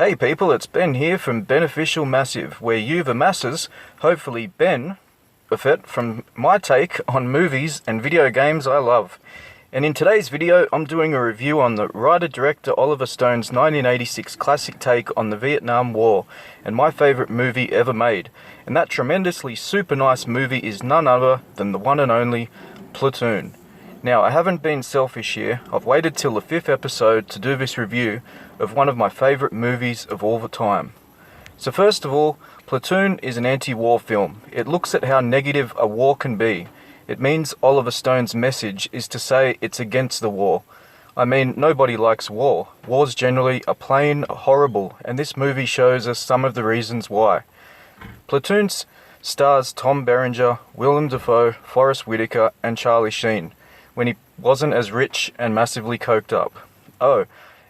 Hey people, it's Ben here from Beneficial Massive, where you the masses hopefully benefit from my take on movies and video games I love. And in today's video, I'm doing a review on the writer-director Oliver Stone's 1986 classic take on the Vietnam War, and my favourite movie ever made. And that tremendously super nice movie is none other than the one and only Platoon. Now, I haven't been selfish here. I've waited till the 5th episode to do this review of one of my favourite movies of all the time. So first of all, Platoon is an anti-war film. It looks at how negative a war can be. It means Oliver Stone's message is to say it's against the war. I mean, nobody likes war. Wars generally are plain horrible, and this movie shows us some of the reasons why. Platoon stars Tom Berenger, Willem Dafoe, Forrest Whitaker, and Charlie Sheen, when he wasn't as rich and massively coked up. Oh,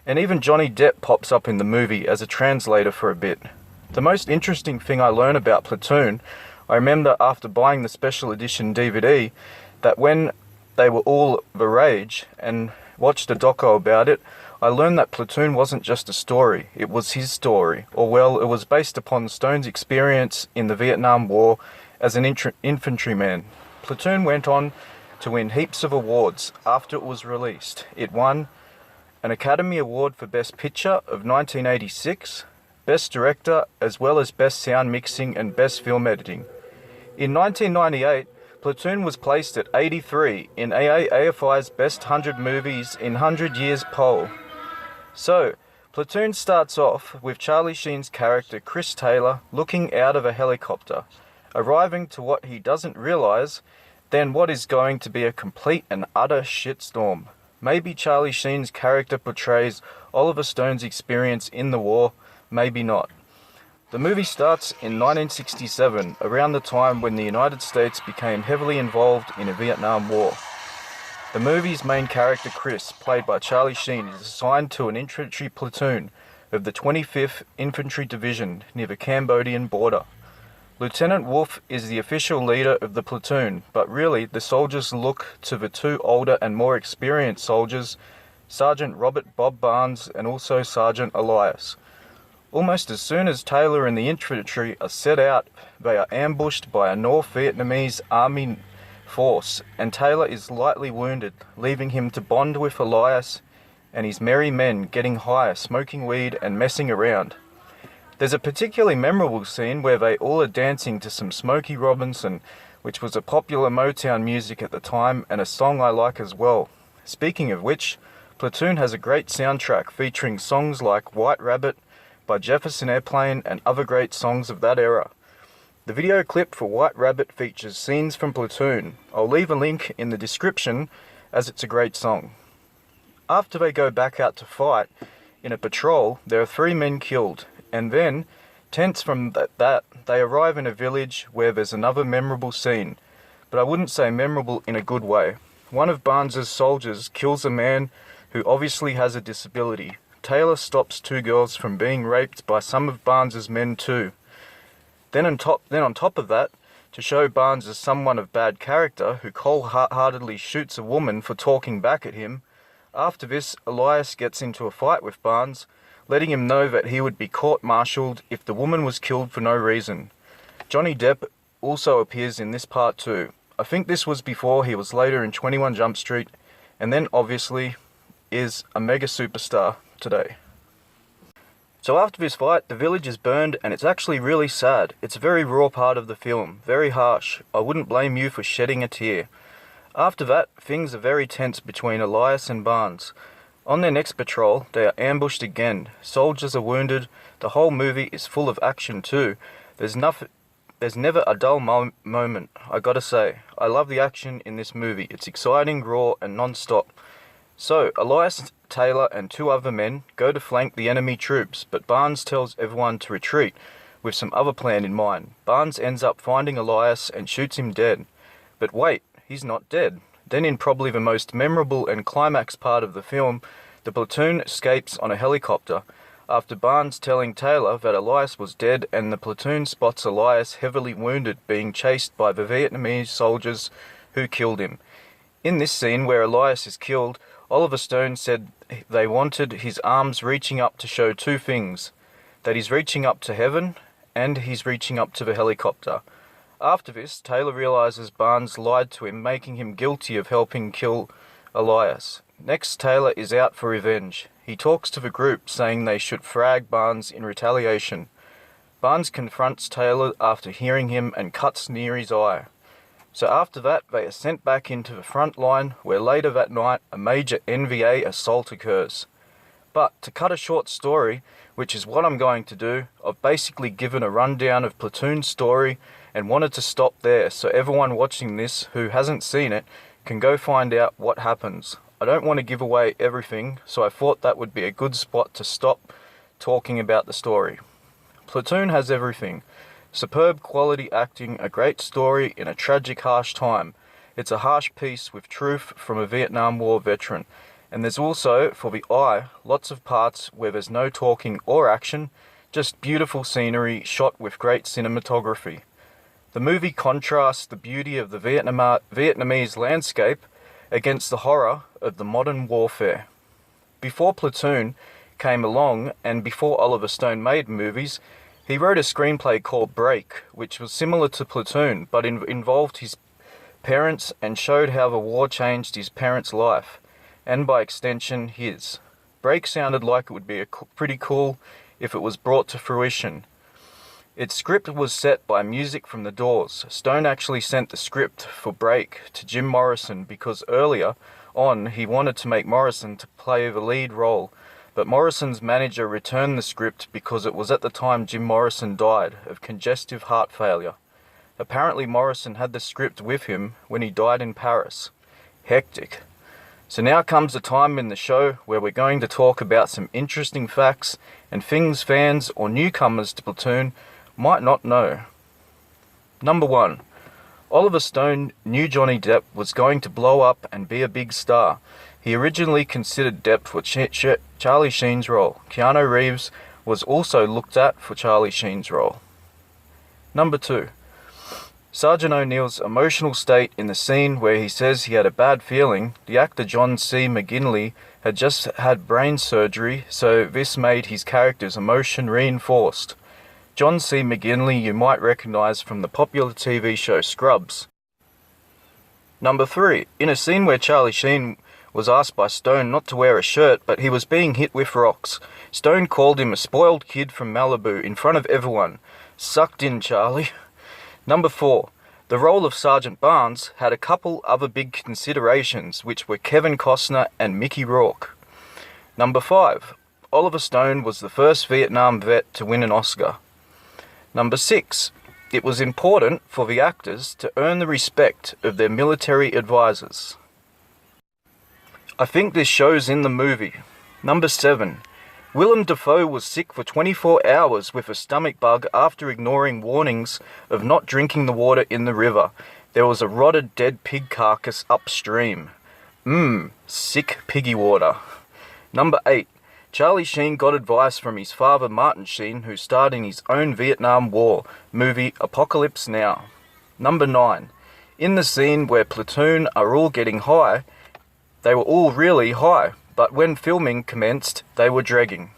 and even Johnny Depp pops up in the movie as a translator for a bit. The most interesting thing I learned about Platoon, I remember after buying the special edition DVD, that when they were all the rage and watched a doco about it, I learned that Platoon wasn't just a story, it was his story. Or well, it was based upon Stone's experience in the Vietnam War as an infantryman. Platoon went on to win heaps of awards after it was released. It won an Academy Award for Best Picture of 1986, Best Director, as well as Best Sound Mixing and Best Film Editing. In 1998, Platoon was placed at 83 in AFI's Best 100 Movies in 100 Years poll. So, Platoon starts off with Charlie Sheen's character Chris Taylor looking out of a helicopter, arriving to what he doesn't realize then what is going to be a complete and utter shitstorm. Maybe Charlie Sheen's character portrays Oliver Stone's experience in the war, maybe not. The movie starts in 1967, around the time when the United States became heavily involved in a Vietnam War. The movie's main character Chris, played by Charlie Sheen, is assigned to an infantry platoon of the 25th Infantry Division near the Cambodian border. Lieutenant Wolf is the official leader of the platoon, but really the soldiers look to the two older and more experienced soldiers, Sergeant Robert Bob Barnes and also Sergeant Elias. Almost as soon as Taylor and the infantry are set out, they are ambushed by a North Vietnamese army force, and Taylor is lightly wounded, leaving him to bond with Elias and his merry men, getting high, smoking weed and messing around. There's a particularly memorable scene where they all are dancing to some Smokey Robinson, which was a popular Motown music at the time and a song I like as well. Speaking of which, Platoon has a great soundtrack featuring songs like White Rabbit by Jefferson Airplane and other great songs of that era. The video clip for White Rabbit features scenes from Platoon. I'll leave a link in the description as it's a great song. After they go back out to fight, in a patrol, there are 3 men killed. And then, tense from that, they arrive in a village where there's another memorable scene. But I wouldn't say memorable in a good way. One of Barnes's soldiers kills a man who obviously has a disability. Taylor stops 2 girls from being raped by some of Barnes's men too. Then on top of that, to show Barnes as someone of bad character who cold-heartedly shoots a woman for talking back at him, after this, Elias gets into a fight with Barnes, letting him know that he would be court-martialed if the woman was killed for no reason. Johnny Depp also appears in this part too. I think this was before he was later in 21 Jump Street, and then obviously is a mega superstar today. So after this fight, the village is burned and it's actually really sad. It's a very raw part of the film, very harsh. I wouldn't blame you for shedding a tear. After that, things are very tense between Elias and Barnes. On their next patrol, they are ambushed again. Soldiers are wounded. The whole movie is full of action too. There's never a dull moment, I gotta say. I love the action in this movie. It's exciting, raw, and non-stop. So, Elias, Taylor, and 2 other men go to flank the enemy troops, but Barnes tells everyone to retreat, with some other plan in mind. Barnes ends up finding Elias and shoots him dead. But wait, he's not dead. Then in probably the most memorable and climax part of the film, the platoon escapes on a helicopter, after Barnes telling Taylor that Elias was dead, and the platoon spots Elias heavily wounded being chased by the Vietnamese soldiers who killed him. In this scene where Elias is killed, Oliver Stone said they wanted his arms reaching up to show 2 things. that he's reaching up to heaven and he's reaching up to the helicopter. After this, Taylor realizes Barnes lied to him, making him guilty of helping kill Elias. Next, Taylor is out for revenge. He talks to the group, saying they should frag Barnes in retaliation. Barnes confronts Taylor after hearing him and cuts near his eye. So after that, they are sent back into the front line, where later that night a major NVA assault occurs. But to cut a short story, which is what I'm going to do, I've basically given a rundown of Platoon's story and wanted to stop there so everyone watching this who hasn't seen it can go find out what happens. I don't want to give away everything, so I thought that would be a good spot to stop talking about the story. Platoon has everything. Superb quality acting, a great story in a tragic, harsh time. It's a harsh piece with truth from a Vietnam War veteran. And there's also, for the eye, lots of parts where there's no talking or action, just beautiful scenery shot with great cinematography. The movie contrasts the beauty of the Vietnamese landscape against the horror of the modern warfare. Before Platoon came along, and before Oliver Stone made movies, he wrote a screenplay called Break, which was similar to Platoon, but involved his parents and showed how the war changed his parents' life, and by extension his. Break sounded like it would be pretty cool if it was brought to fruition. Its script was set by music from The Doors. Stone actually sent the script for Break to Jim Morrison because earlier on he wanted to make Morrison to play the lead role, but Morrison's manager returned the script because it was at the time Jim Morrison died of congestive heart failure. Apparently Morrison had the script with him when he died in Paris. Hectic. So now comes the time in the show where we're going to talk about some interesting facts and things fans or newcomers to Platoon might not know. Number 1. Oliver Stone knew Johnny Depp was going to blow up and be a big star. He originally considered Depp for Charlie Sheen's role. Keanu Reeves was also looked at for Charlie Sheen's role. Number 2. Sergeant O'Neill's emotional state in the scene where he says he had a bad feeling. The actor John C. McGinley had just had brain surgery, so this made his character's emotion reinforced. John C. McGinley you might recognise from the popular TV show Scrubs. Number 3. In a scene where Charlie Sheen was asked by Stone not to wear a shirt, but he was being hit with rocks, Stone called him a spoiled kid from Malibu in front of everyone. Sucked in, Charlie. Number 4. The role of Sergeant Barnes had a couple other big considerations, which were Kevin Costner and Mickey Rourke. Number 5. Oliver Stone was the first Vietnam vet to win an Oscar. Number 6. It was important for the actors to earn the respect of their military advisors. I think this shows in the movie. Number 7. Willem Dafoe was sick for 24 hours with a stomach bug after ignoring warnings of not drinking the water in the river. There was a rotted dead pig carcass upstream. Sick piggy water. Number 8. Charlie Sheen got advice from his father Martin Sheen, who starred in his own Vietnam War movie Apocalypse Now. Number 9. In the scene where Platoon are all getting high, they were all really high, but when filming commenced, they were dragging.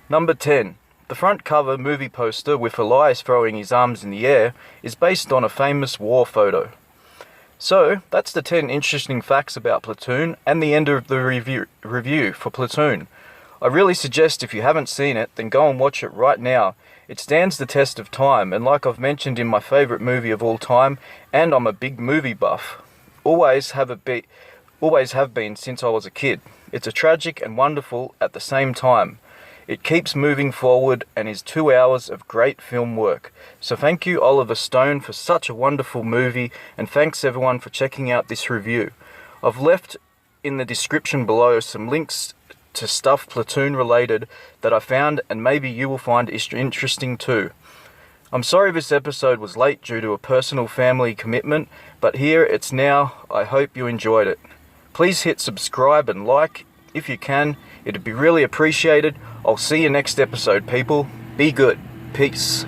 Number 10. The front cover movie poster with Elias throwing his arms in the air is based on a famous war photo. So, that's the 10 interesting facts about Platoon and the end of the review for Platoon. I really suggest if you haven't seen it, then go and watch it right now. It stands the test of time, and like I've mentioned in my favourite movie of all time, and I'm a big movie buff, always have been since I was a kid. It's a tragic and wonderful at the same time. It keeps moving forward and is 2 hours of great film work. So thank you Oliver Stone for such a wonderful movie, and thanks everyone for checking out this review. I've left in the description below some links to stuff Platoon related that I found, and maybe you will find interesting too. I'm sorry this episode was late due to a personal family commitment, but here it's now. I hope you enjoyed it. Please hit subscribe and like if you can. It'd be really appreciated. I'll see you next episode, people. Be good. Peace.